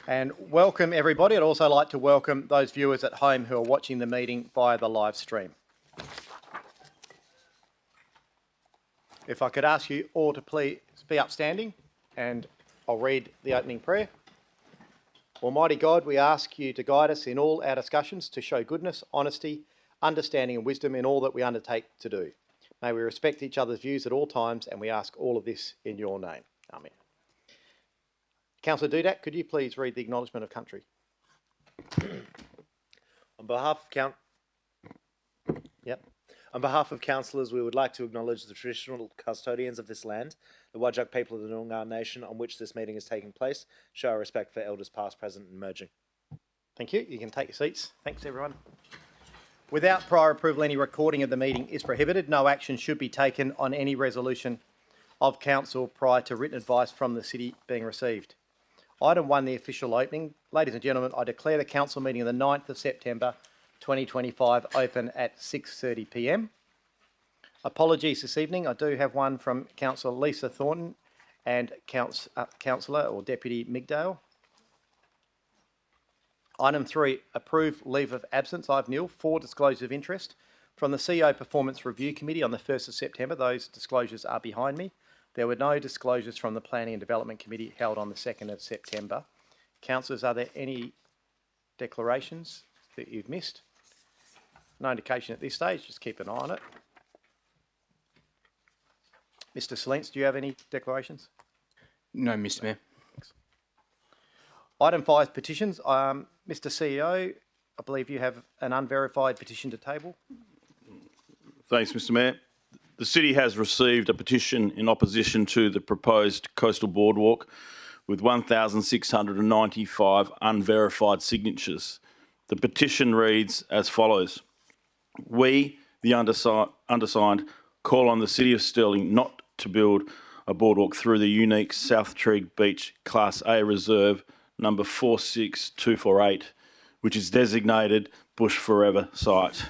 And welcome everybody. I'd also like to welcome those viewers at home who are watching the meeting via the live stream. If I could ask you all to please be upstanding, and I'll read the opening prayer. Almighty God, we ask you to guide us in all our discussions, to show goodness, honesty, understanding and wisdom in all that we undertake to do. May we respect each other's views at all times, and we ask all of this in your name. Amen. Councillor Dudak, could you please read the acknowledgement of country? On behalf of councillors, we would like to acknowledge the traditional custodians of this land, the Whadjuk people of the Noongar Nation on which this meeting is taking place. Show our respect for elders past, present and emerging. Thank you. You can take your seats. Thanks, everyone. Without prior approval, any recording of the meeting is prohibited. No action should be taken on any resolution of council prior to written advice from the city being received. Item 1, the official opening. Ladies and gentlemen, I declare the council meeting on the 9th of September 2025 open at 6:30 p.m. Apologies this evening. I do have one from Councillor Lisa Thornton and Councillor or Deputy Migdale. Item 3, approve leave of absence. I have nil. 4, disclosure of interest. From the CEO Performance Review Committee on the 1st of September, those disclosures are behind me. There were no disclosures from the Planning and Development Committee held on the 2nd of September. Councillors, are there any declarations that you've missed? No indication at this stage, just keep an eye on it. Mr. Salence, do you have any declarations? No, Mr. Mayor. Thanks. Item 5, petitions. Mr. CEO, I believe you have an unverified petition to table. Thanks, Mr. Mayor. The City has received a petition in opposition to the proposed coastal boardwalk with 1,695 unverified signatures. The petition reads as follows. We, the undersigned, call on the City of Stirling not to build a boardwalk through the unique South Treig Beach Class A Reserve number 46248, which is designated Bush Forever site.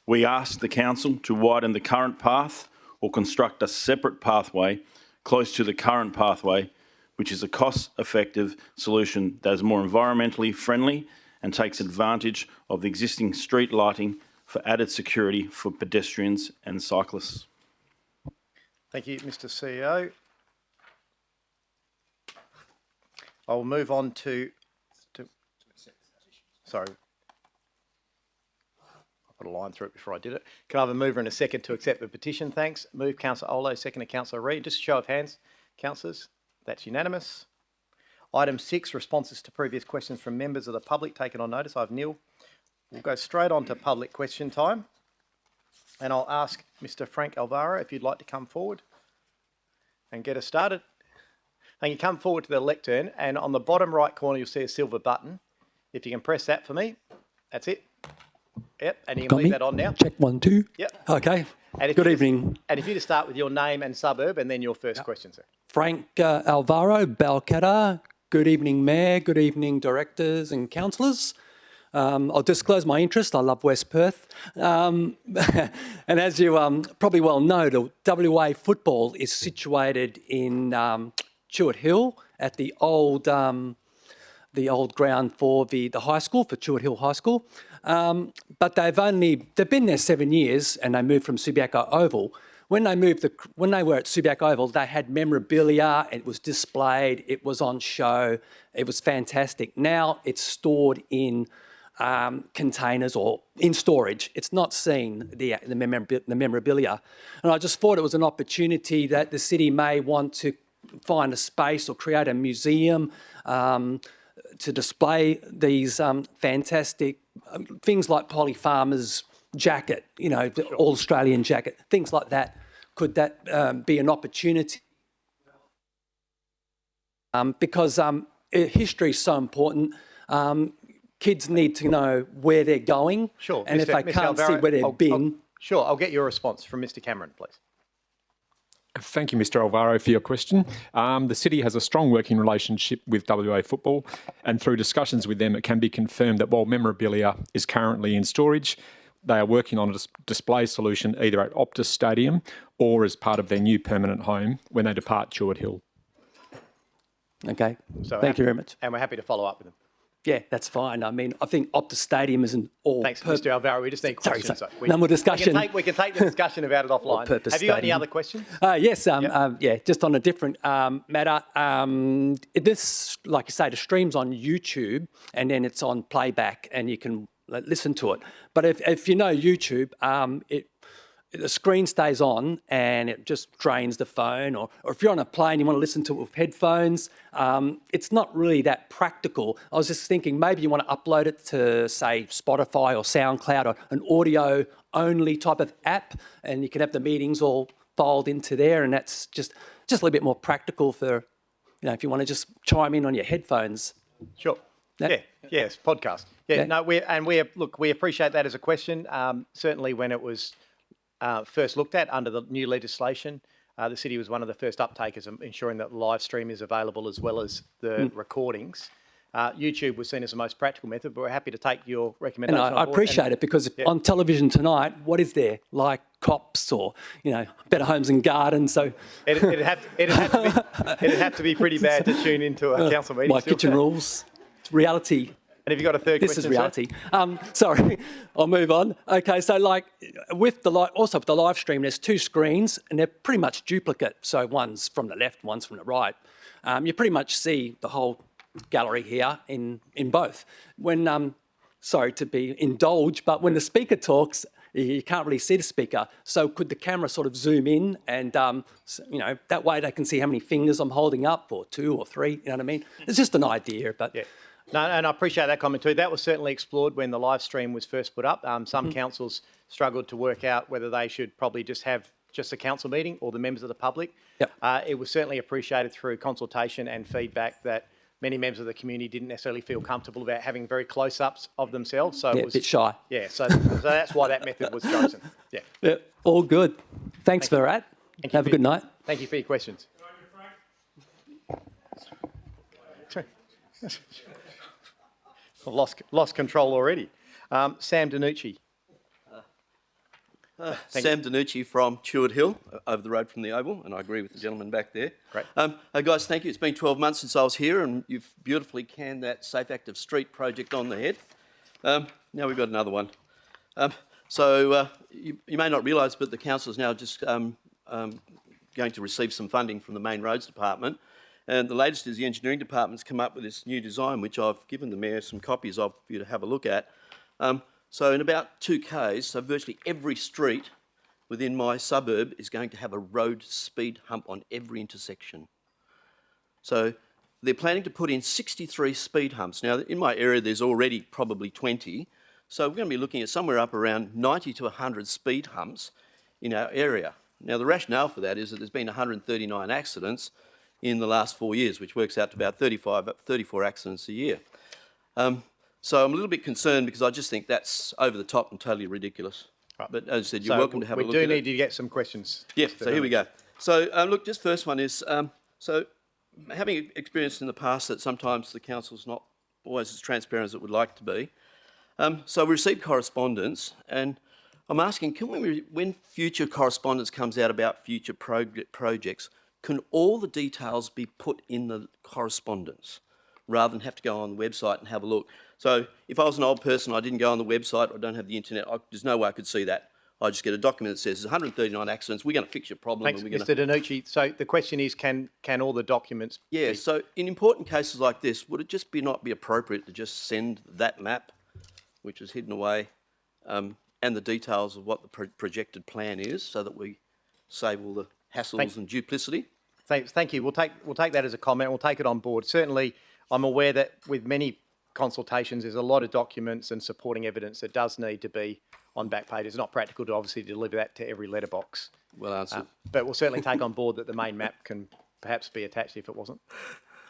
We ask the Council to widen the current path or construct a separate pathway close to the current pathway, which is a cost-effective solution that is more environmentally friendly and takes advantage of the existing street lighting for added security for pedestrians and cyclists. Thank you, Mr. CEO. I will move on to sorry. Put a line through it before I did it. Can I have a mover and a second to accept the petition? Thanks. Move Councillor Olo, second Councillor Reid. Just a show of hands, councillors. That's unanimous. Item 6, responses to previous questions from members of the public taken on notice. I have nil. We'll go straight on to public question time. And I'll ask Mr. Frank Alvaro if you'd like to come forward and get us started. And you come forward to the lectern, and on the bottom right corner you'll see a silver button. If you can press that for me, that's it. Yep, and you can leave that on now. Check 1, 2. Yep. Okay. And Good evening. And if you just start with your name and suburb and then your first question, sir. Frank Alvaro, Balcatta. Good evening, Mayor. Good evening, directors and councillors. I'll disclose my interest. I love West Perth. And as you probably well know, the WA football is situated in Chewett Hill at the old ground for the high school, for Chewett Hill High School. But they've been there 7 years, and they moved from Subiaco Oval. When they were at Subiaco Oval, they had memorabilia. It was displayed. It was on show. It was fantastic. Now it's stored in containers or in storage. It's not seen, the memorabilia. And I just thought it was an opportunity that the city may want to find a space or create a museum to display these fantastic things like Polly Farmer's jacket, you know, the All-Australian jacket, things like that. Could that be an opportunity? Because history is so important. Kids need to know where they're going. Sure. And if they can't see where they've been... Sure, I'll get your response from Mr. Cameron, please. Thank you, Mr. Alvaro, for your question. The city has a strong working relationship with WA Football, and through discussions with them, it can be confirmed that while memorabilia is currently in storage, they are working on a display solution either at Optus Stadium or as part of their new permanent home when they depart Chewett Hill. Okay. So Thank you very much. And we're happy to follow up with them. Yeah, that's fine. I mean, I think Optus Stadium is an all. Thanks, Mr. Alvaro. We just need Sorry, questions. sorry. We- No more discussion. We can take the discussion about it offline. All-purpose Have you got any stadium. other questions? Yes, yeah, just on a different matter. This, like you say, the stream's on YouTube and then it's on playback and you can listen to it. But if you know YouTube, the screen stays on and it just drains the phone, or if you're on a plane, you want to listen to it with headphones, it's not really that practical. I was just thinking maybe you want to upload it to, say, Spotify or SoundCloud or an audio-only type of app, and you can have the meetings all filed into there, and that's just a little bit more practical for, if you want to just chime in on your headphones. Sure. Yeah. Yes, podcast. Yeah, Yeah. no, we appreciate that as a question. Certainly when it was first looked at under the new legislation, the city was one of the first uptakers of ensuring that the live stream is available as well as the recordings. YouTube was seen as the most practical method, but we're happy to take your And recommendation on I board. appreciate it, because on television tonight, what is there? Like Cops or, Better Homes and Gardens. So It'd have to be pretty bad to tune into a council meeting. My still. Kitchen Rules. It's reality. And have you got a third This question, is sir? reality. Sorry, I'll move on. Okay, so with the live stream, there's two screens and they're pretty much duplicate. So one's from the left, one's from the right. You pretty much see the whole gallery here in both. When sorry to be indulged, but when the speaker talks, you can't really see the speaker. So could the camera sort of zoom in and, that way they can see how many fingers I'm holding up, or 2 or 3, you know what I mean? It's just an idea, but... Yeah. No, and I appreciate that comment too. That was certainly explored when the live stream was first put up. Some councils struggled to work out whether they should probably just have just a council meeting or the members of the public. Yep. It was certainly appreciated through consultation and feedback that many members of the community didn't necessarily feel comfortable about having very close-ups of themselves. So Yeah, it a was bit shy. Yeah, so that's why that method was chosen. Yeah. Yeah, all good. Thanks for that. Thank you Have a for- good night. Thank you for your questions. I've lost control already. Sam Danucci. Sam Danucci from Cheward Hill, over the road from the Oval, and I agree with the gentleman back there. Great. Guys, thank you. It's been 12 months since I was here, and you've beautifully canned that Safe Active Street project on the head. Now we've got another one. You may not realise, but the council is now just going to receive some funding from the Main Roads Department. And the latest is the Engineering Department's come up with this new design, which I've given the Mayor some copies of for you to have a look at. So in about 2 Ks, so virtually every street within my suburb is going to have a road speed hump on every intersection. So they're planning to put in 63 speed humps. Now, in my area, there's already probably 20. So we're going to be looking at somewhere up around 90 to 100 speed humps in our area. Now, the rationale for that is that there's been 139 accidents in the last 4 years, which works out to about 34 accidents a year. So I'm a little bit concerned because I just think that's over the top and totally ridiculous. Right. But as I said, you're So welcome to have a look at We it. do need to get some questions. Yes, so here we go. So look, just first one is, having experienced in the past that sometimes the council's not always as transparent as it would like to be. So we received correspondence, and I'm asking, can we, when future correspondence comes out about future projects, can all the details be put in the correspondence rather than have to go on the website and have a look? So if I was an old person, I didn't go on the website or don't have the internet, there's no way I could see that. I just get a document that says there's 139 accidents, we're going to fix your problem. Thanks, and we're going Mr. Danucci. So the question is, can all the documents? Yeah, so in important cases like this, would it just not be appropriate to just send that map, which is hidden away, and the details of what the projected plan is, so that we save all the hassles and duplicity? Thank you. We'll take that as a comment. We'll take it on board. Certainly, I'm aware that with many consultations, there's a lot of documents and supporting evidence that does need to be on back page. It's not practical to obviously deliver that to every letterbox. Well answered. But we'll certainly take on board that the main map can perhaps be attached if it wasn't.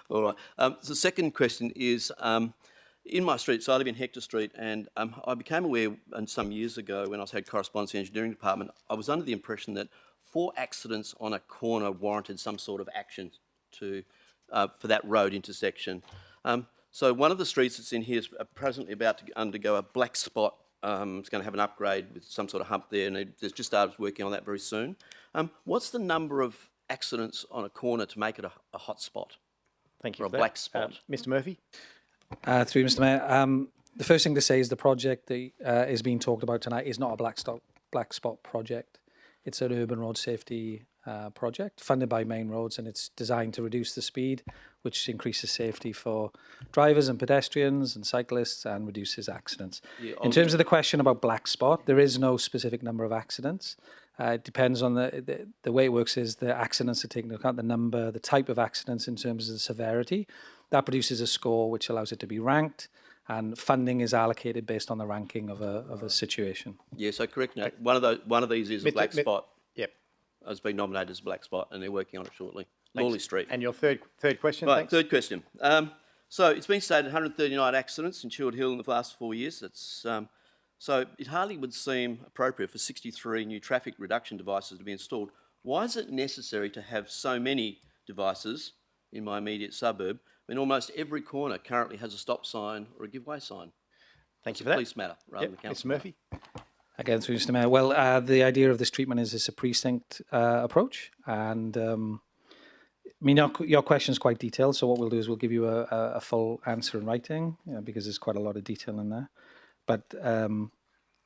All right. The second question is, in my street, so I live in Hector Street, and I became aware some years ago when I had correspondence with the Engineering Department, I was under the impression that 4 accidents on a corner warranted some sort of action for that road intersection. So one of the streets that's in here is presently about to undergo a black spot. It's going to have an upgrade with some sort of hump there, and they've just started working on that very soon. What's the number of accidents on a corner to make it a hot spot? Thank you or a for that. black spot. Mr Murphy? Through you, Mr. Mayor. The first thing to say is the project that is being talked about tonight is not a black spot project. It's an urban road safety project funded by Main Roads, and it's designed to reduce the speed, which increases safety for drivers and pedestrians and cyclists and reduces accidents. In terms of the question about black spot, there is no specific number of accidents. It depends on the way it works is the accidents are taken into account, the number, the type of accidents in terms of the severity. That produces a score which allows it to be ranked, and funding is allocated based on the ranking of a situation. Yeah, so correct, Nat. One of these is a black spot. Yep. Has been nominated as a black spot, and they're working on it shortly. Lawley Street. And your third question, Right, thanks. third question. So it's been stated 139 accidents in Chilwell Hill in the last 4 years. That's so it hardly would seem appropriate for 63 new traffic reduction devices to be installed. Why is it necessary to have so many devices in my immediate suburb when almost every corner currently has a stop sign or a give way sign? Thank you It's a for that. police matter rather than Yep. the council. Mr Murphy? Again, through Mr. Mayor. Well, the idea of this treatment is it's a precinct approach, and I mean, your question is quite detailed, so what we'll do is we'll give you a full answer in writing, because there's quite a lot of detail in there. But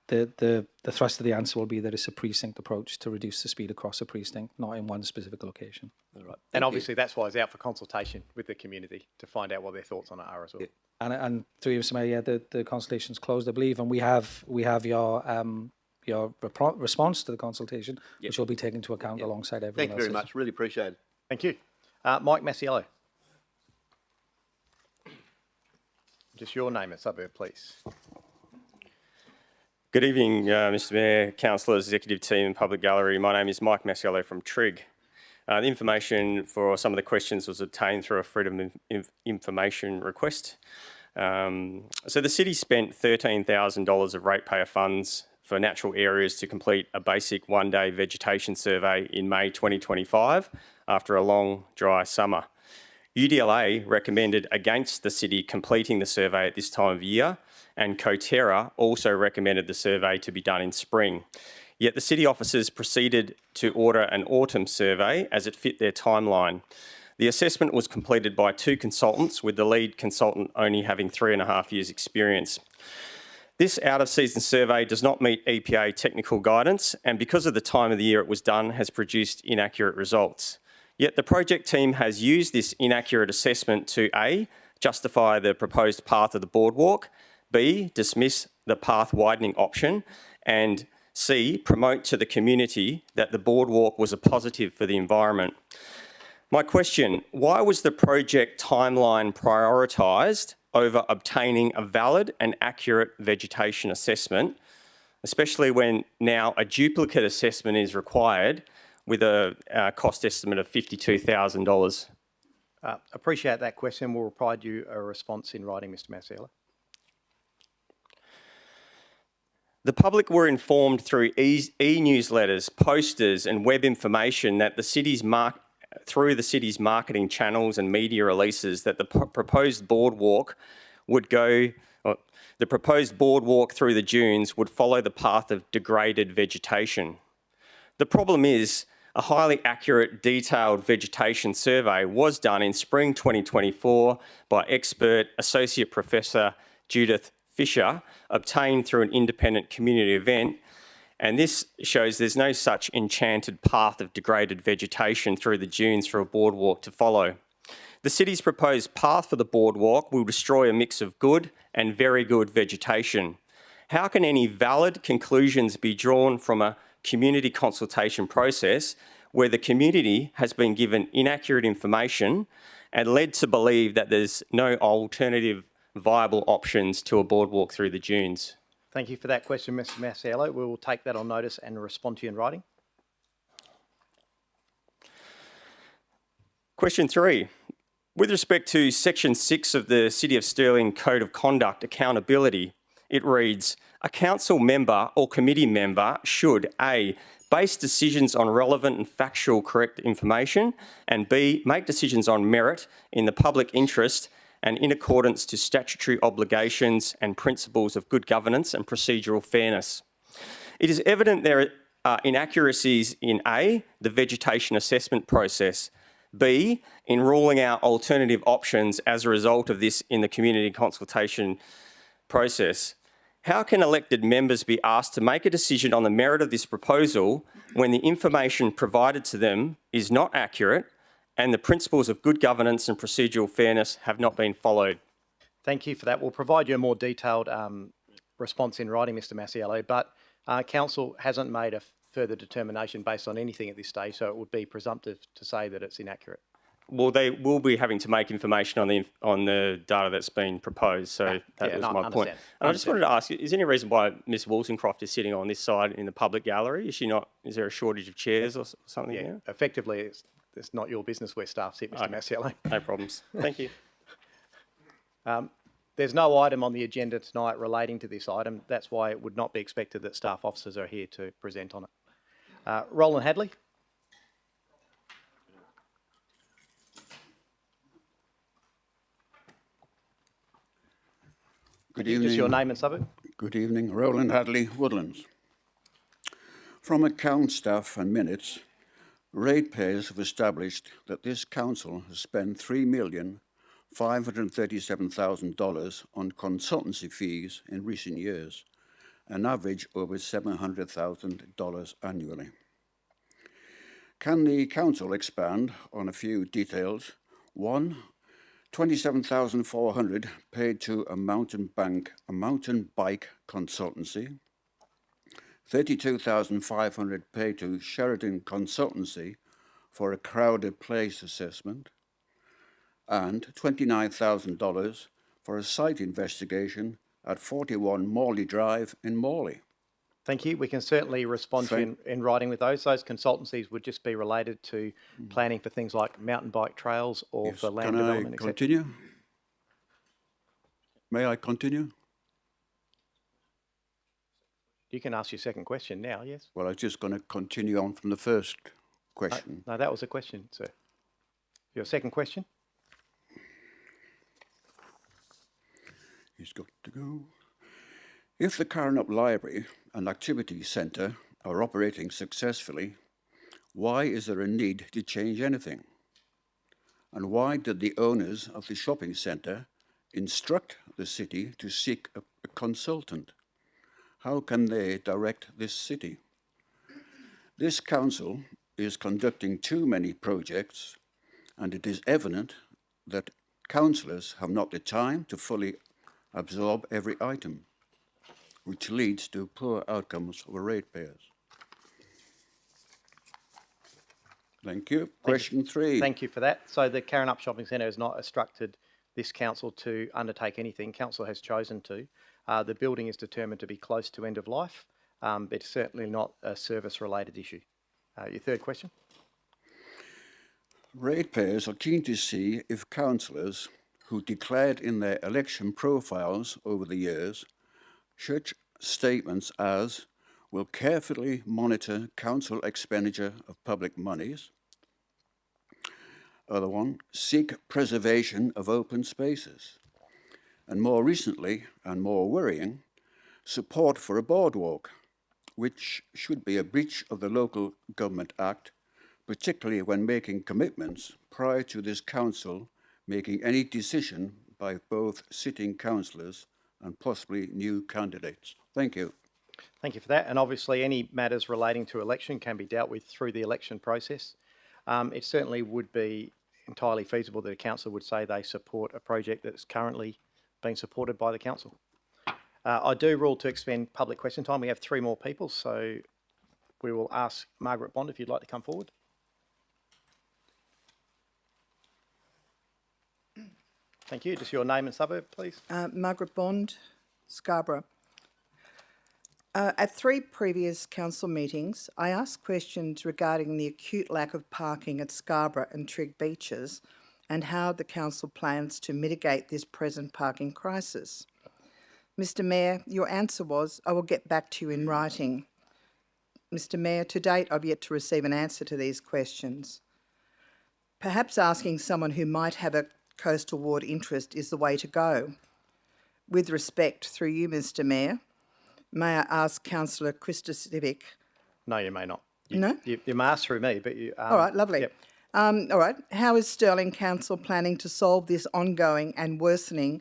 the thrust of the answer will be that it's a precinct approach to reduce the speed across a precinct, not in one specific location. All right. And obviously that's why it's out for consultation with the community to find out what their thoughts on it are as well. And through you, Mr. Mayor, yeah, the consultation's closed, I believe, and we have your response to the consultation, which will be taken into account alongside everyone Thank you very else's. much. Really appreciate it. Thank you. Mike Masiello. Just your name and suburb, please. Good evening, Mr Mayor, councillors, executive team and public gallery. My name is Mike Masiello from Trig. The information for some of the questions was obtained through a Freedom of Information request. So the city spent $13,000 of ratepayer funds for natural areas to complete a basic one-day vegetation survey in May 2025 after a long, dry summer. UDLA recommended against the city completing the survey at this time of year, and CoTerra also recommended the survey to be done in spring. Yet the city officers proceeded to order an autumn survey as it fit their timeline. The assessment was completed by 2 consultants, with the lead consultant only having 3.5 years' experience. This out-of-season survey does not meet EPA technical guidance, and because of the time of the year it was done, has produced inaccurate results. Yet the project team has used this inaccurate assessment to A, justify the proposed path of the boardwalk, B, dismiss the path widening option, and C, promote to the community that the boardwalk was a positive for the environment. My question, why was the project timeline prioritised over obtaining a valid and accurate vegetation assessment, especially when now a duplicate assessment is required with a cost estimate of $52,000? Appreciate that question. We'll provide you a response in writing, Mr Masiello. The public were informed through e-newsletters, posters and web information that through the city's marketing channels and media releases that the proposed boardwalk through the dunes would follow the path of degraded vegetation. The problem is a highly accurate, detailed vegetation survey was done in spring 2024 by expert Associate Professor Judith Fisher, obtained through an independent community event, and this shows there's no such enchanted path of degraded vegetation through the dunes for a boardwalk to follow. The city's proposed path for the boardwalk will destroy a mix of good and very good vegetation. How can any valid conclusions be drawn from a community consultation process where the community has been given inaccurate information and led to believe that there's no alternative viable options to a boardwalk through the dunes? Thank you for that question, Mr Masiello. We will take that on notice and respond to you in writing. Question 3. With respect to Section 6 of the City of Stirling Code of Conduct Accountability, it reads, a council member or committee member should A, base decisions on relevant and factual correct information, and B, make decisions on merit in the public interest and in accordance to statutory obligations and principles of good governance and procedural fairness. It is evident there are inaccuracies in A, the vegetation assessment process, B, in ruling out alternative options as a result of this in the community consultation process. How can elected members be asked to make a decision on the merit of this proposal when the information provided to them is not accurate and the principles of good governance and procedural fairness have not been followed? Thank you for that. We'll provide you a more detailed response in writing, Mr Masiello, but council hasn't made a further determination based on anything at this stage, so it would be presumptive to say that it's inaccurate. Well, they will be having to make information on the data that's been proposed, so that yeah, was no, my point. understand. And I just wanted to ask you, is there any reason why Ms Wollstonecroft is sitting on this side in the public gallery? Is she not? Is there a shortage of chairs or something Yeah, there? effectively, it's not your business where staff sit, Mr Masiello. No problems. Thank you. There's no item on the agenda tonight relating to this item. That's why it would not be expected that staff officers are here to present on it. Roland Hadley. Good evening. Just your name and suburb. Good evening. Roland Hadley, Woodlands. From account staff and minutes, ratepayers have established that this council has spent $3,537,000 on consultancy fees in recent years, an average over $700,000 annually. Can the council expand on a few details? 1, 27,400 paid to a mountain bike consultancy, 32,500 paid to Sheridan Consultancy for a crowded place assessment, and $29,000 for a site investigation at 41 Morley Drive in Morley. Thank you. We can certainly respond to you in writing with those. Those consultancies would just be related to planning for things like mountain bike trails or Yes. for land Can development, I etc. continue? May I continue? You can ask your second question now, yes? Well, I was just going to continue on from the first question. No, that was a question, sir. Your second question? He's got to go. If the Carnup Library and Activity Centre are operating successfully, why is there a need to change anything? And why did the owners of the shopping centre instruct the city to seek a consultant? How can they direct this city? This council is conducting too many projects, and it is evident that councillors have not the time to fully absorb every item, which leads to poor outcomes for ratepayers. Thank you. Question 3. Thank you for that. So the Carrinup Shopping Centre has not instructed this council to undertake anything. Council has chosen to. The building is determined to be close to end of life, but it's certainly not a service-related issue. Your third question? Ratepayers are keen to see if councillors who declared in their election profiles over the years such statements as will carefully monitor council expenditure of public monies. Other one, seek preservation of open spaces. And more recently, and more worrying, support for a boardwalk, which should be a breach of the Local Government Act, particularly when making commitments prior to this council making any decision by both sitting councillors and possibly new candidates. Thank you. Thank you for that. And obviously, any matters relating to election can be dealt with through the election process. It certainly would be entirely feasible that a council would say they support a project that's currently being supported by the council. I do rule to expend public question time. We have 3 more people, so we will ask Margaret Bond if you'd like to come forward. Thank you. Just your name and suburb, please. Margaret Bond, Scarborough. At 3 previous council meetings, I asked questions regarding the acute lack of parking at Scarborough and Trigg Beaches and how the council plans to mitigate this present parking crisis. Mr Mayor, your answer was, I will get back to you in writing. Mr Mayor, to date, I've yet to receive an answer to these questions. Perhaps asking someone who might have a coastal ward interest is the way to go. With respect, through you, Mr Mayor, may I ask Councillor Krista Civic? No, you may not. No? You may ask through me, but you... All right, lovely. Yep. All right. How is Stirling Council planning to solve this ongoing and worsening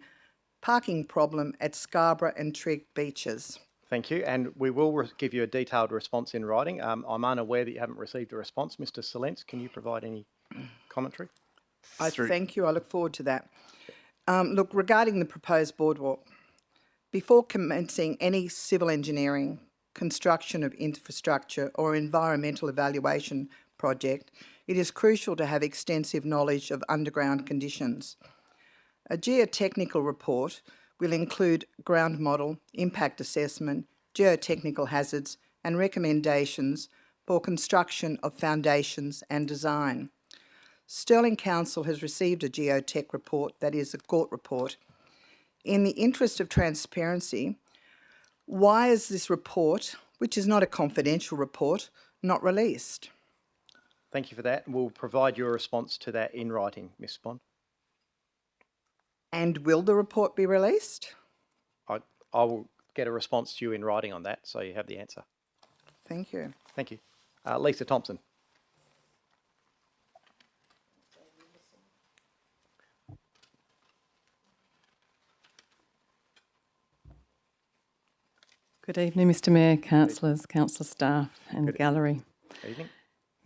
parking problem at Scarborough and Trigg beaches? Thank you, and we will give you a detailed response in writing. I'm unaware that you haven't received a response. Mr. Solentz, can you provide any commentary? I thank you. I look forward to that. Look, regarding the proposed boardwalk, before commencing any civil engineering, construction of infrastructure or environmental evaluation project, it is crucial to have extensive knowledge of underground conditions. A geotechnical report will include ground model, impact assessment, geotechnical hazards and recommendations for construction of foundations and design. Stirling Council has received a geotech report, that is a court report. In the interest of transparency, why is this report, which is not a confidential report, not released? Thank you for that. We'll provide your response to that in writing, Ms. Bond. And will the report be released? I will get a response to you in writing on that, so you have the answer. Thank you. Thank you. Lisa Thompson. Good evening, Mr Mayor, councillors, council staff and the gallery. Evening.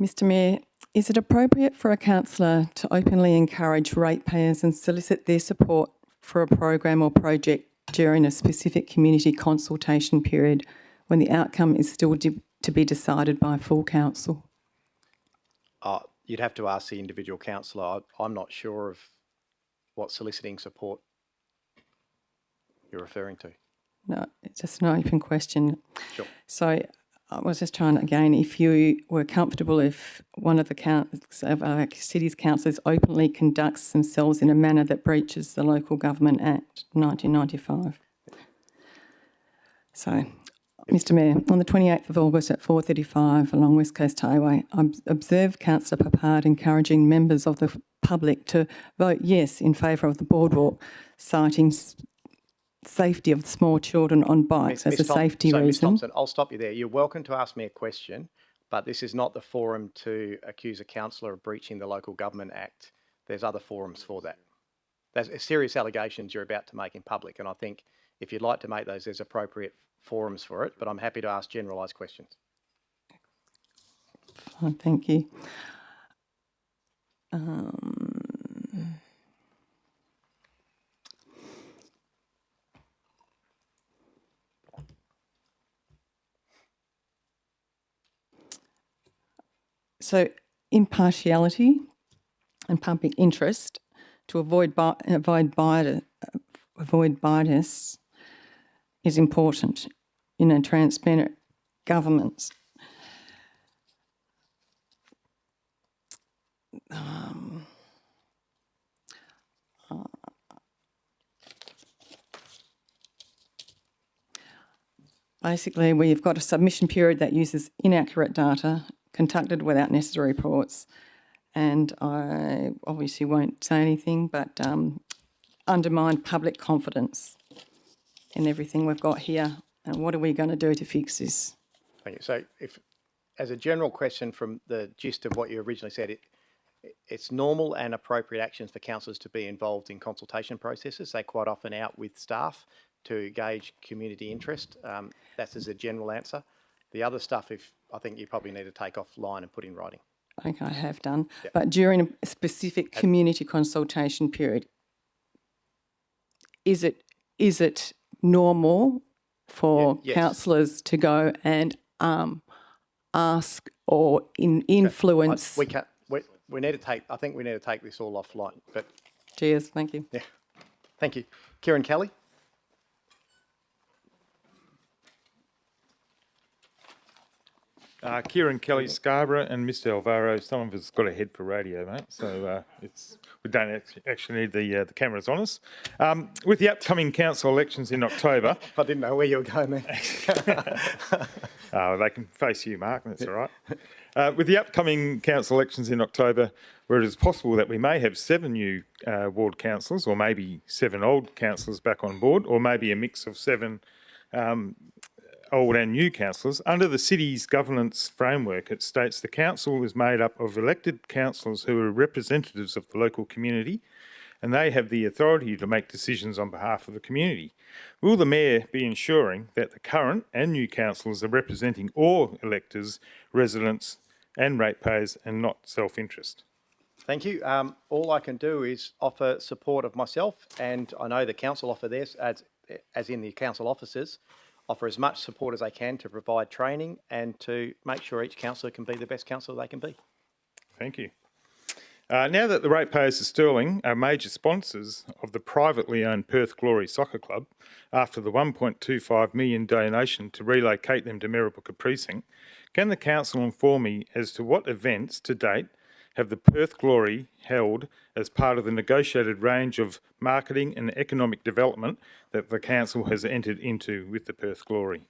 Mr Mayor, is it appropriate for a councillor to openly encourage ratepayers and solicit their support for a program or project during a specific community consultation period when the outcome is still to be decided by full council? You'd have to ask the individual councillor. I'm not sure of what soliciting support you're referring to. No, it's just an open question. Sure. So I was just trying, again, if you were comfortable if one of our city's councillors openly conducts themselves in a manner that breaches the Local Government Act 1995. So, Mr Mayor, on the 28th of August at 4:35 along West Coast Highway, I observed Councillor Papard encouraging members of the public to vote yes in favour of the boardwalk, citing safety of small children on bikes as a safety Ms. reason. Thompson, I'll stop you there. You're welcome to ask me a question, but this is not the forum to accuse a councillor of breaching the Local Government Act. There's other forums for that. There's serious allegations you're about to make in public, and I think if you'd like to make those, there's appropriate forums for it, but I'm happy to ask generalised questions. Fine, thank you. So, impartiality and public interest to avoid bias is important in a transparent government. Basically, we've got a submission period that uses inaccurate data conducted without necessary reports, and I obviously won't say anything, but undermine public confidence in everything we've got here. And what are we going to do to fix this? Thank you. So if, as a general question from the gist of what you originally said, it's normal and appropriate actions for councillors to be involved in consultation processes. They quite often out with staff to gauge community interest. That's as a general answer. The other stuff, I think you probably need to take offline and put in writing. Okay, I have done. Yep. But during a specific community consultation period, is it normal for Yes. councillors to go and ask or influence? We need to take. I think we need to take this all offline. But Cheers, thank you. yeah, thank you, Kieran Kelly. Kieran Kelly, Scarborough, and Mr. Alvaro. Some of us got a head for radio, mate. So we don't actually need the cameras on us. With the upcoming council elections in October, I didn't know where you were going there. they can face you, Mark. That's all right. With the upcoming council elections in October, where it is possible that we may have 7 new ward councillors, or maybe 7 old councillors back on board, or maybe a mix of 7 old and new councillors, under the city's governance framework, it states the council is made up of elected councillors who are representatives of the local community, and they have the authority to make decisions on behalf of the community. Will the Mayor be ensuring that the current and new councillors are representing all electors, residents and ratepayers and not self-interest? Thank you. All I can do is offer support of myself, and I know the council offer theirs, as in the council officers, offer as much support as they can to provide training and to make sure each councillor can be the best councillor they can be. Thank you. Now that the ratepayers of Stirling are major sponsors of the privately owned Perth Glory Soccer Club, after the $1.25 million donation to relocate them to Mirrabooka Precinct, can the council inform me as to what events to date have the Perth Glory held as part of the negotiated range of marketing and economic development that the council has entered into with the Perth Glory?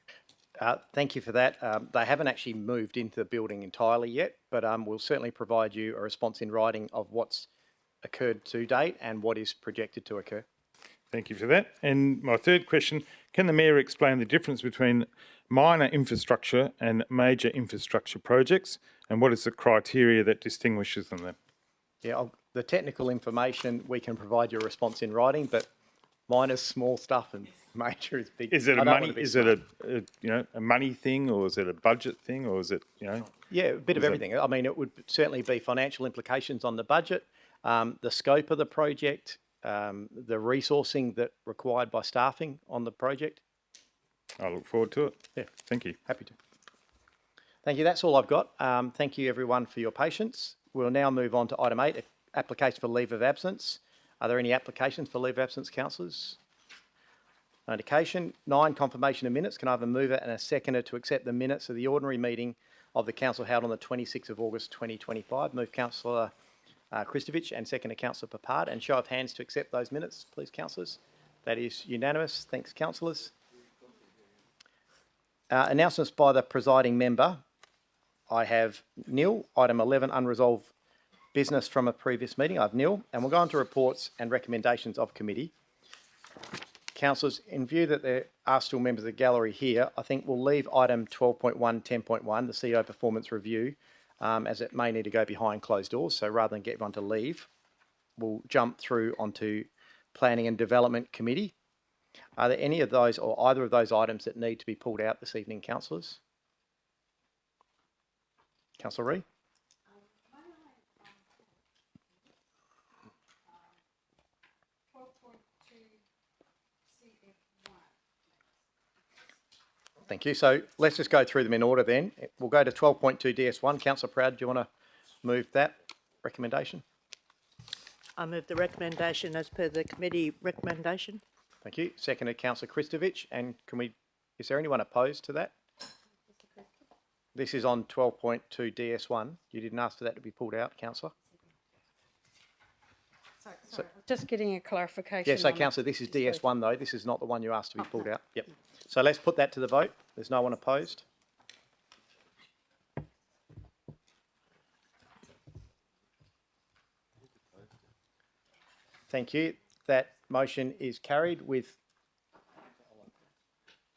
Thank you for that. They haven't actually moved into the building entirely yet, but we'll certainly provide you a response in writing of what's occurred to date and what is projected to occur. Thank you for that. And my third question, can the Mayor explain the difference between minor infrastructure and major infrastructure projects, and what is the criteria that distinguishes them? Yeah, the technical information, we can provide you a response in writing, but minor small stuff and major is big. Is it a money? Is it a money thing, or is it a budget thing, or is it Yeah, a bit of everything. I mean, it would certainly be financial implications on the budget, the scope of the project, the resourcing that required by staffing on the project. I look forward to it. Yeah, thank you. Happy to. Thank you. That's all I've got. Thank you, everyone, for your patience. We'll now move on to item 8, application for leave of absence. Are there any applications for leave of absence, councillors? No indication. 9, confirmation of minutes. Can I have a mover and a seconder to accept the minutes of the ordinary meeting of the council held on the 26th of August 2025? Move Councillor Kristovich and seconder Councillor Papard. And show of hands to accept those minutes, please, councillors. That is unanimous. Thanks, councillors. Announcements by the presiding member. I have nil. Item 11, unresolved business from a previous meeting. I have nil. And we'll go on to reports and recommendations of committee. Councillors, in view that there are still members of the gallery here, I think we'll leave item 12.1, 10.1, the CEO performance review, as it may need to go behind closed doors. So rather than get everyone to leave, we'll jump through onto Planning and Development Committee. Are there any of those or either of those items that need to be pulled out this evening, councillors? Councillor Ree? Thank you. So let's just go through them in order then. We'll go to 12.2 DS1. Councillor Proud, do you want to move that recommendation? I move the recommendation as per the committee recommendation. Thank you. Seconded, Councillor Kristovich. And is there anyone opposed to that? This is on 12.2 DS1. You didn't ask for that to be pulled out, councillor? Sorry, just getting a clarification. Yeah, so councillor, this is DS1 though. This is not the one you asked to be pulled out. Yep. So let's put that to the vote. There's no one opposed. Thank you. That motion is carried with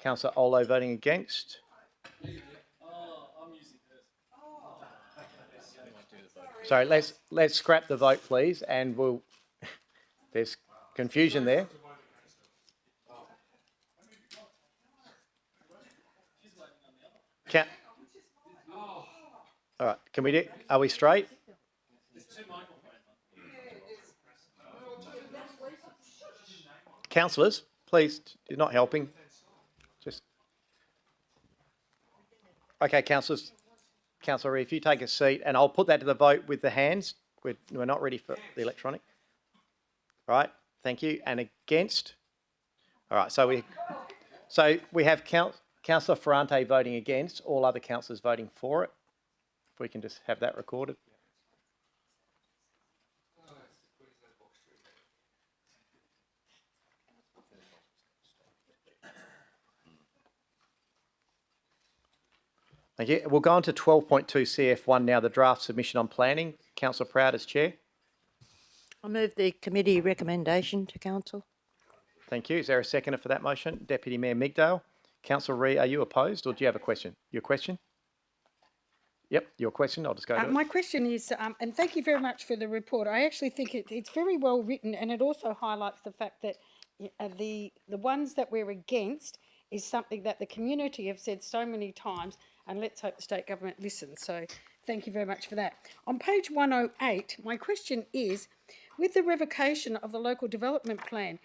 Councillor Olo voting against. Sorry, let's scrap the vote, please, and we'll. There's confusion there. All right, can we do? Are we straight? Councillors, please, you're not helping. Just okay, councillors. Councillor, if you take a seat, and I'll put that to the vote with the hands. We're not ready for the electronic. All right, thank you. And against? All right, so we have Councillor Ferrante voting against, all other councillors voting for it. If we can just have that recorded. Thank you. We'll go on to 12.2 CF1 now, the draft submission on planning. Councillor Proud as chair. I move the committee recommendation to council. Thank you. Is there a seconder for that motion? Deputy Mayor Migdale. Councillor Ree, are you opposed or do you have a question? Your question? Yep, your question. I'll just go to it. My question is, and thank you very much for the report. I actually think it's very well written, and it also highlights the fact that the ones that we're against is something that the community have said so many times, and let's hope the state government listens. So thank you very much for that. On page 108, my question is, with the revocation of the local development plan,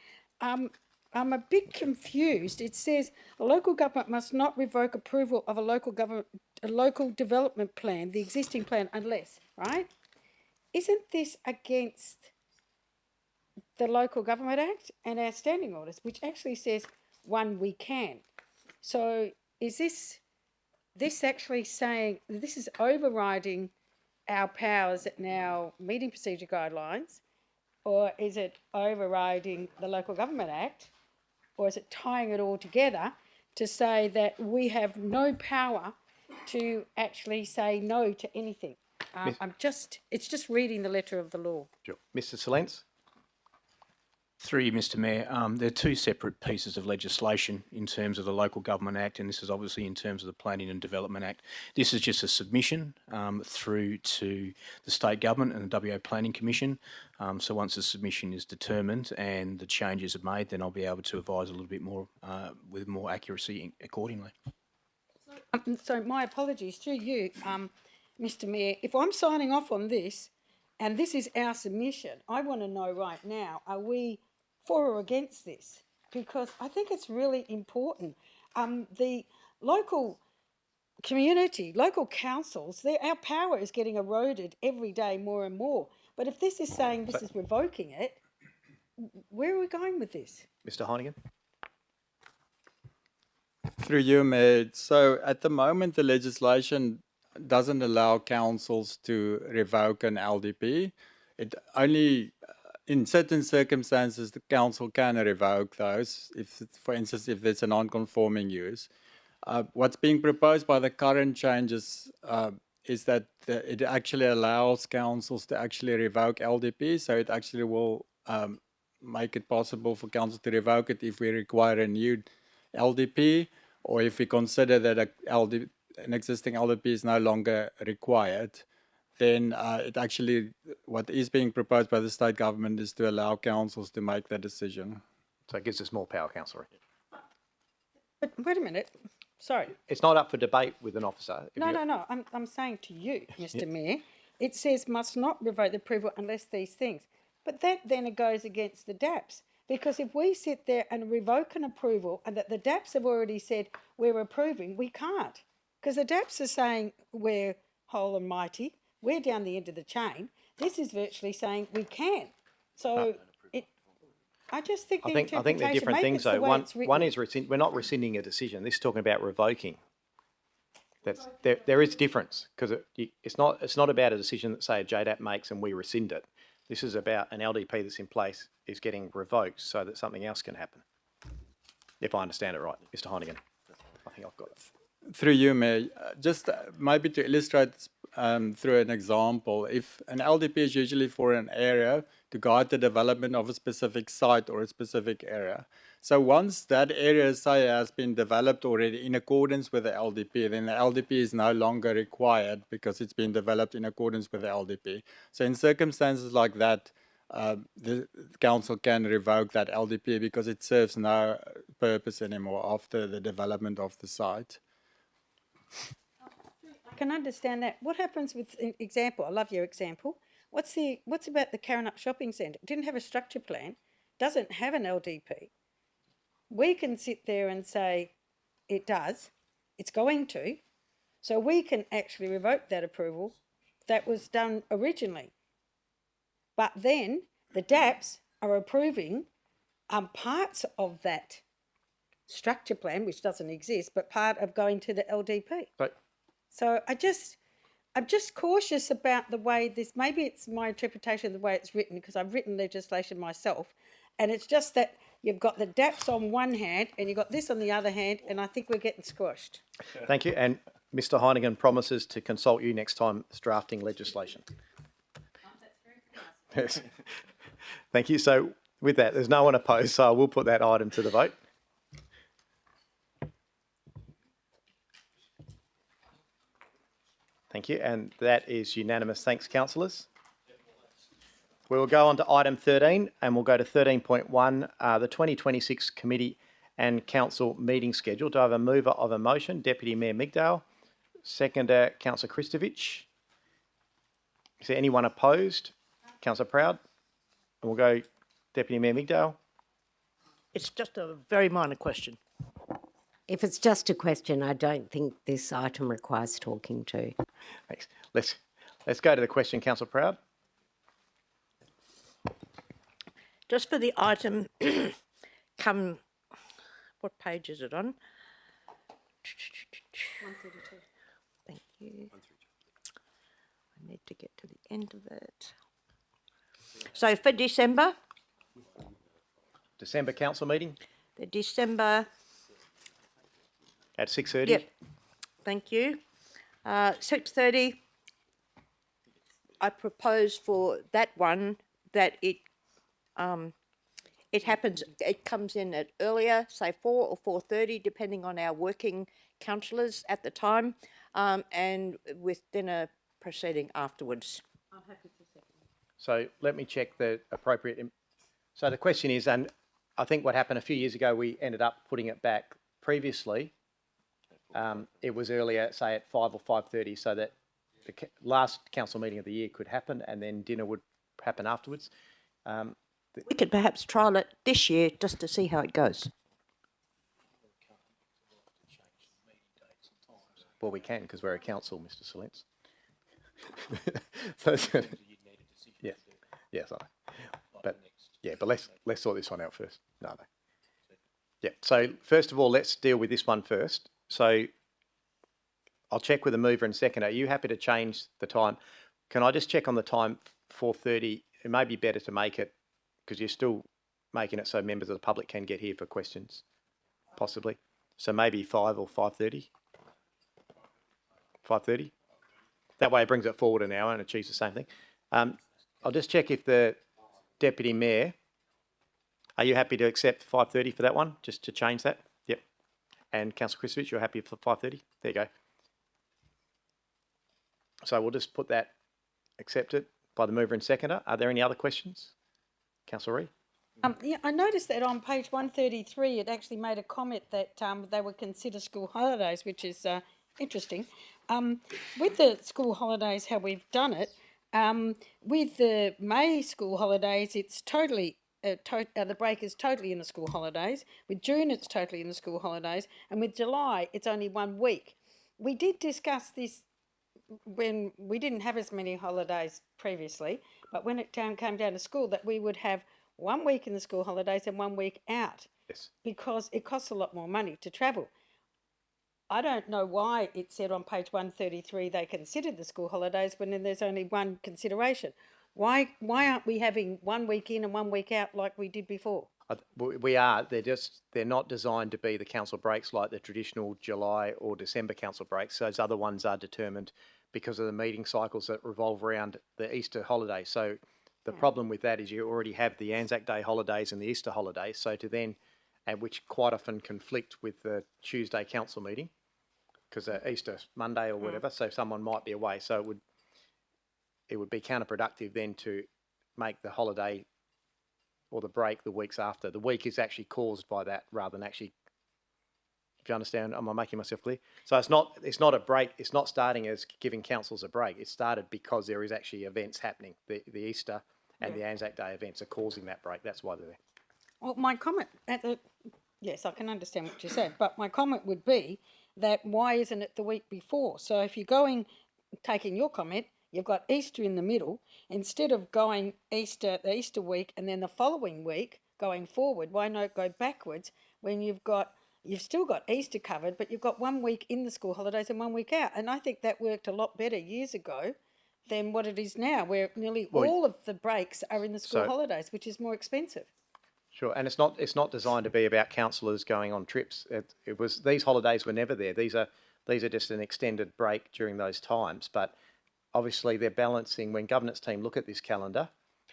I'm a bit confused. It says a local government must not revoke approval of a local development plan, the existing plan, unless, right? Isn't this against the Local Government Act and our standing orders, which actually says one, we can? So is this actually saying this is overriding our powers in our meeting procedure guidelines, or is it overriding the Local Government Act? Or is it tying it all together to say that we have no power to actually say no to anything? It's just reading the letter of the law. Sure. Mr. Silence? Through you, Mr. Mayor, there are two separate pieces of legislation in terms of the Local Government Act, and this is obviously in terms of the Planning and Development Act. This is just a submission through to the State Government and the WA Planning Commission. So once the submission is determined and the changes are made, then I'll be able to advise a little bit more with more accuracy accordingly. So my apologies through you, Mr. Mayor. If I'm signing off on this, and this is our submission, I want to know right now, are we for or against this? Because I think it's really important. The local community, local councils, our power is getting eroded every day more and more. But if this is saying this is revoking it, where are we going with this? Mr. Heinigen? Through you, Mayor. So at the moment, the legislation doesn't allow councils to revoke an LDP. It only, in certain circumstances, the council can revoke those, if, for instance, if there's a non-conforming use. What's being proposed by the current changes is that it actually allows councils to actually revoke LDP, so it actually will make it possible for council to revoke it if we require a new LDP, or if we consider that an existing LDP is no longer required. Then it actually, what is being proposed by the state government is to allow councils to make that decision. So it gives us more power, Councillor. But wait a minute. Sorry. It's not up for debate with an officer. No. I'm saying to you, Mr. Mayor, it says must not revoke the approval unless these things. But that then it goes against the DAPS. Because if we sit there and revoke an approval and that the DAPS have already said we're approving, we can't. Because the DAPS are saying we're whole and mighty, we're down the end of the chain. This is virtually saying we can. So I just think I think they're different things though. One is we're not rescinding a decision. This is talking about revoking. There is difference because it's not about a decision that say a JDAP makes and we rescind it. This is about an LDP that's in place is getting revoked so that something else can happen. If I understand it right, Mr. Heinigen. I think I've got it. Through you, Mayor, just maybe to illustrate through an example, if an LDP is usually for an area to guide the development of a specific site or a specific area. So once that area, say, has been developed already in accordance with the LDP, then the LDP is no longer required because it's been developed in accordance with the LDP. So in circumstances like that, the council can revoke that LDP because it serves no purpose anymore after the development of the site. I can understand that. What happens with example? I love your example. What's about the Karrinyup Shopping Centre? It didn't have a structure plan, doesn't have an LDP. We can sit there and say it does, it's going to, so we can actually revoke that approval that was done originally. But then the DAPS are approving parts of that structure plan, which doesn't exist, but part of going to the LDP. Right. So I'm just cautious about the way this, maybe it's my interpretation of the way it's written, because I've written legislation myself, and it's just that you've got the DAPS on one hand and you've got this on the other hand, and I think we're getting squashed. Thank you. And Mr. Heinigen promises to consult you next time it's drafting legislation. Yes. Thank you. So with that, there's no one opposed, so I will put that item to the vote. Thank you, and that is unanimous. Thanks, councillors. We will go on to item 13, and we'll go to 13.1, the 2026 committee and council meeting schedule. Do I have a mover of a motion? Deputy Mayor Migdale. Seconder, Councillor Kristovich. Is there anyone opposed? Councillor Proud. And we'll go Deputy Mayor Migdale. It's just a very minor question. If it's just a question, I don't think this item requires talking to. Thanks. Let's go to the question, Councillor Proud. Just for the item, what page is it on? 132. Thank you. I need to get to the end of it. So for December, December council meeting the December, at 6:30. yep, thank you. 6:30, I propose for that one that it comes in at earlier, say 4 or 4:30, depending on our working councillors at the time, and with dinner proceeding afterwards. I'm happy to second. So let me check the appropriate. So the question is, and I think what happened a few years ago, we ended up putting it back. Previously, it was earlier, say at 5 or 5:30, so that the last council meeting of the year could happen, and then dinner would happen afterwards. We could perhaps trial it this year just to see how it goes. Well, we can because we're a council, Mr. Silence. So, yeah, yes, but let's sort this one out first. No. Yeah. So first of all, let's deal with this one first. So I'll check with the mover and seconder. Are you happy to change the time? Can I just check on the time? 4:30. It may be better to make it because you're still making it so members of the public can get here for questions, possibly. So maybe 5 or 5:30. 5:30. That way it brings it forward an hour and achieves the same thing. I'll just check if the Deputy Mayor, are you happy to accept 5:30 for that one, just to change that? Yep. And Councillor Kristovich, you're happy for 5:30? There you go. So we'll just put that accepted by the mover and seconder. Are there any other questions? Councillor Ree? Yeah, I noticed that on page 133, it actually made a comment that they would consider school holidays, which is interesting. With the school holidays, how we've done it, with the May school holidays, it's totally, the break is totally in the school holidays. With June, it's totally in the school holidays. And with July, it's only 1 week. We did discuss this when we didn't have as many holidays previously, but when it came down to school, that we would have 1 week in the school holidays and 1 week out. Yes. Because it costs a lot more money to travel. I don't know why it said on page 133 they considered the school holidays when then there's only one consideration. Why aren't we having 1 week in and 1 week out like we did before? We are. They're not designed to be the council breaks like the traditional July or December council breaks. Those other ones are determined because of the meeting cycles that revolve around the Easter holiday. So the problem with that is you already have the Anzac Day holidays and the Easter holidays. So to then, and which quite often conflict with the Tuesday council meeting because Easter Monday or whatever. So someone might be away. So it would be counterproductive then to make the holiday or the break the weeks after. The week is actually caused by that rather than actually, if you understand, am I making myself clear? So it's not a break, it's not starting as giving councils a break. It started because there is actually events happening. The Easter and the Anzac Day events are causing that break. That's why they're there. Well, my comment yes, I can understand what you said, but my comment would be that why isn't it the week before? So if you're taking your comment, you've got Easter in the middle. Instead of going the Easter week and then the following week going forward, why not go backwards when you've still got Easter covered, but you've got 1 week in the school holidays and 1 week out. And I think that worked a lot better years ago than what it is now, where nearly all of the breaks are in the school holidays, which is more expensive. Sure, and it's not designed to be about councillors going on trips. These holidays were never there. These are just an extended break during those times. But obviously, they're balancing when governance team look at this calendar.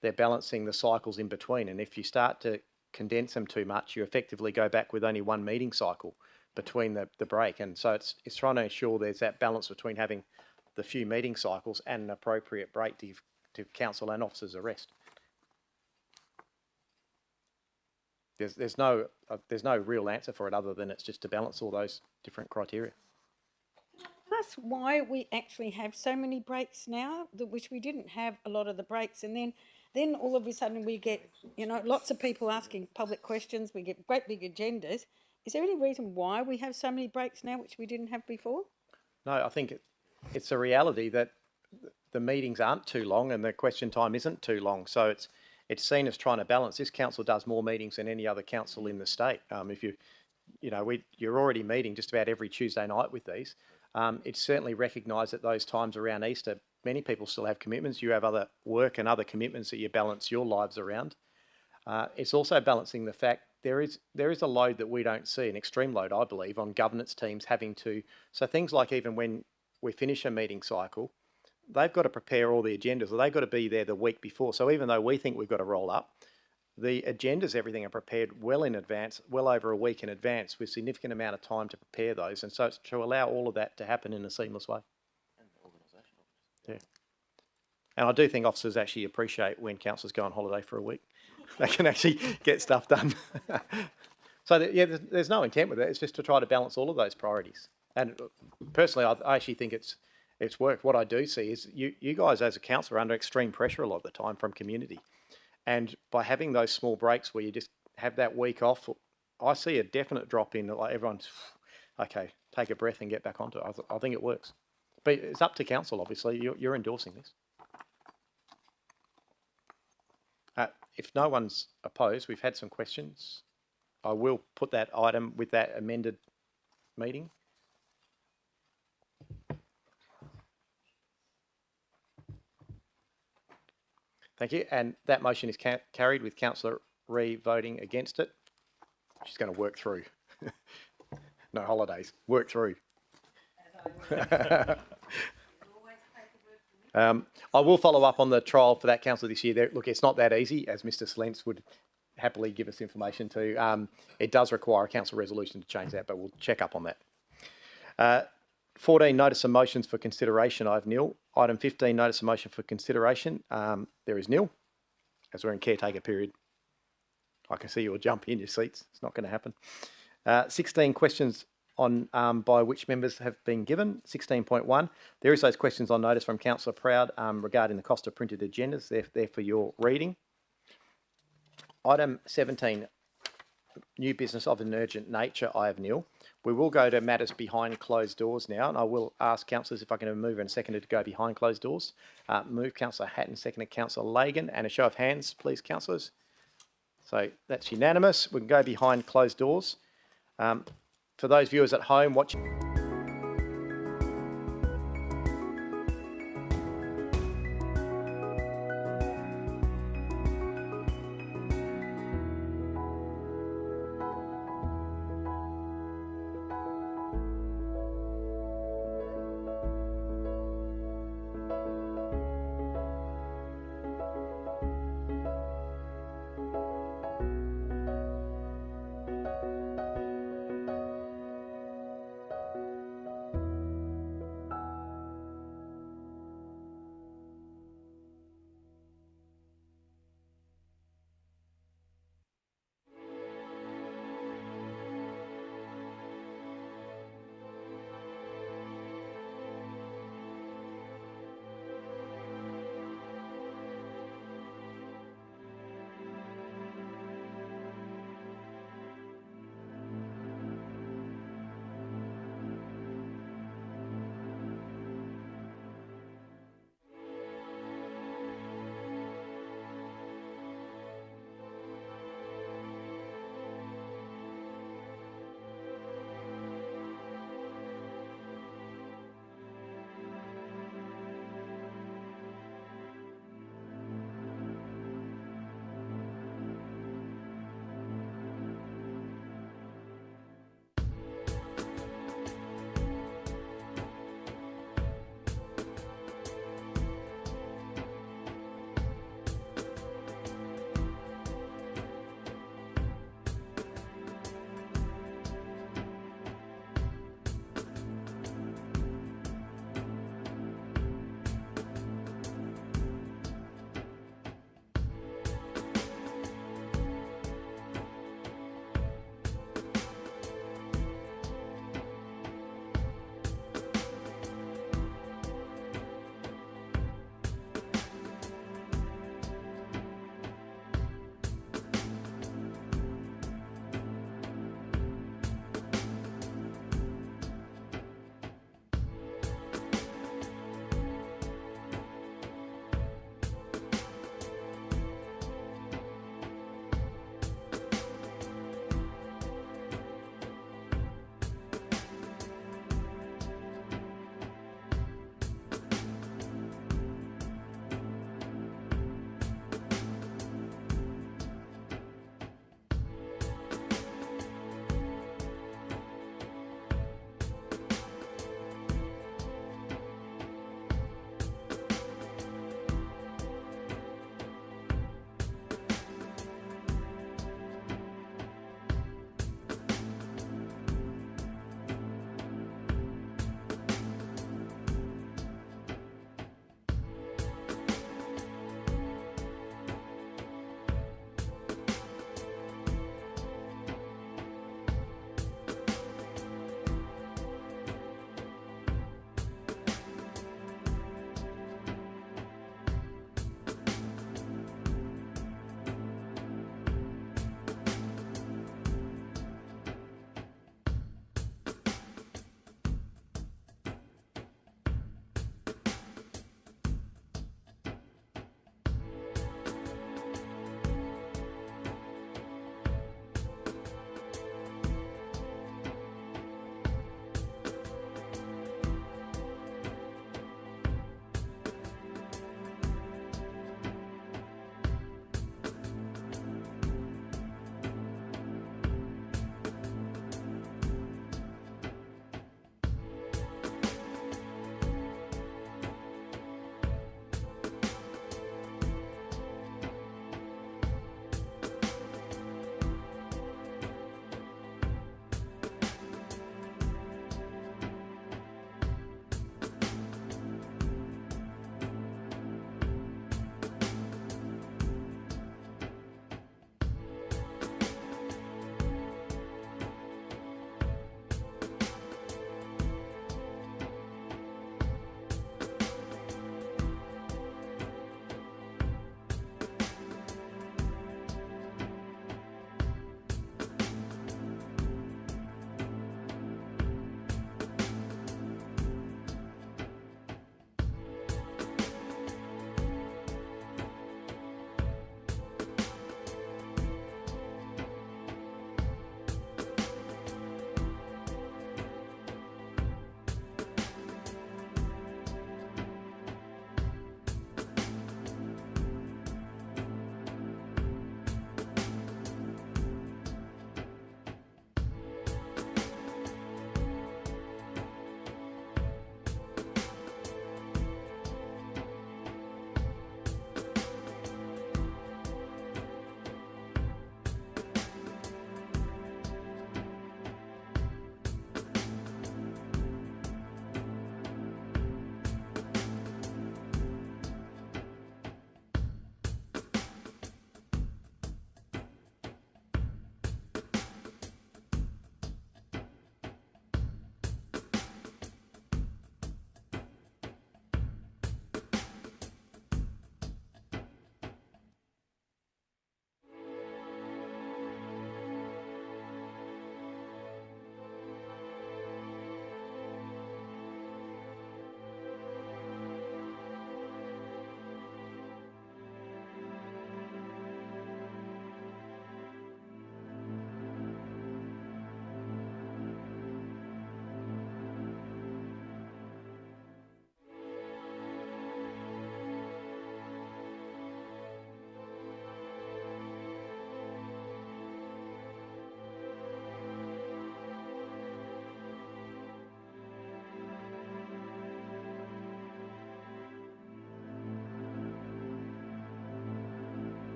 They're balancing the cycles in between, and if you start to condense them too much, you effectively go back with only one meeting cycle between the break. And so it's trying to ensure there's that balance between having the few meeting cycles and an appropriate break to give to council and officers a rest. There's no real answer for it other than it's just to balance all those different criteria. That's why we actually have so many breaks now, which we didn't have a lot of the breaks. And then all of a sudden we get, lots of people asking public questions. We get great big agendas. Is there any reason why we have so many breaks now, which we didn't have before? No, I think it's a reality that the meetings aren't too long and the question time isn't too long. So it's seen as trying to balance. This council does more meetings than any other council in the state. If you're already meeting just about every Tuesday night with these. It's certainly recognised at those times around Easter, many people still have commitments. You have other work and other commitments that you balance your lives around. It's also balancing the fact there is a load that we don't see, an extreme load, I believe, on governance teams having to. So things like even when we finish a meeting cycle, they've got to prepare all the agendas, or they've got to be there the week before. So even though we think we've got to roll up, the agendas, everything are prepared well in advance, well over a week in advance, with significant amount of time to prepare those. And so it's to allow all of that to happen in a seamless way. Yeah. And I do think officers actually appreciate when councillors go on holiday for a week. They can actually get stuff done. So there's no intent with it. It's just to try to balance all of those priorities. And personally, I actually think it's worked. What I do see is you guys as a council are under extreme pressure a lot of the time from community. And by having those small breaks where you just have that week off, I see a definite drop in, like everyone's, okay, take a breath and get back onto it. I think it works. But it's up to council, obviously. You're endorsing this. If no one's opposed, we've had some questions. I will put that item with that amended meeting. Thank you. And that motion is carried with Councillor Ree voting against it. She's going to work through. No holidays. Work through. I will follow up on the trial for that council this year. Look, it's not that easy, as Mr Slentz would happily give us information to. It does require a council resolution to change that, but we'll check up on that. 14, notice of motions for consideration. I have nil. Item 15, notice of motion for consideration. There is nil, as we're in caretaker period. I can see you'll jump in your seats. It's not going to happen. 16, questions on by which members have been given. 16.1, there is those questions on notice from Councillor Proud regarding the cost of printed agendas. They're there for your reading. Item 17, new business of an urgent nature. I have nil. We will go to matters behind closed doors now, and I will ask councillors if I can move and second to go behind closed doors. Move Councillor Hatton, seconded Councillor Lagan, and a show of hands, please, councillors. So that's unanimous. We can go behind closed doors. For those viewers at home watching.